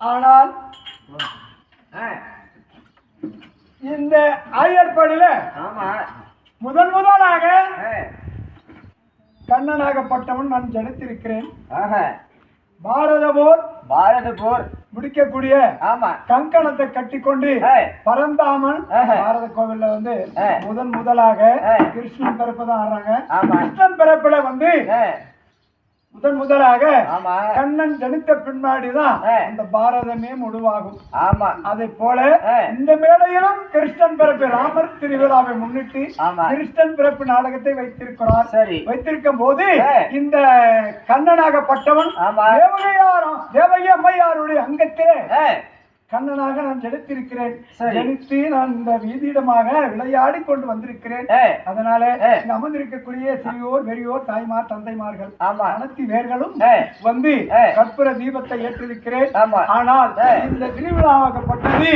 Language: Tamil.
ஆனால் இந்த ஆயர்பாடியில முதலாக கண்ணனாகப்பட்டவன் நான் ஜனித்திருக்கிறேன். பாரத போர் முடிக்கக்கூடிய கங்கணத்தை கட்டிக்கொண்டு பரந்தாமன் பாரத கோவில்ல வந்து முதலாக கிருஷ்ணன் பிறப்பு தான் ஆடுறாங்க. கிருஷ்ணன் பிறப்புல வந்து முதலாக கண்ணன் ஜனித்த பின்னாடிதான் அந்த பாரதமே முடிவாகும். அதை போல இந்த மேடையிலும் கிருஷ்ணன் பிறப்பு ராமர் திருவிழாவை முன்னிட்டு கிருஷ்ணன் பிறப்பு நாடகத்தை வைத்திருக்கிறார். வைத்திருக்கும் போது இந்த கண்ணனாகப்பட்டவன் தேவகி அம்மையாருடைய அங்கத்திலே கண்ணனாக நான் ஜனித்திருக்கிறேன். ஜனித்து நான் இந்த வீதியிடமாக விளையாடி கொண்டு வந்திருக்கிறேன். அதனால அமர்ந்திருக்கக்கூடிய சிறியோர் பெரியோர் தாய்மார் தந்தைமார்கள் அனைத்து பேர்களும் வந்து கற்பூர தீபத்தை ஏற்றிருக்கிறேன். ஆனால் இந்த திருவிழாவாகப்பட்டது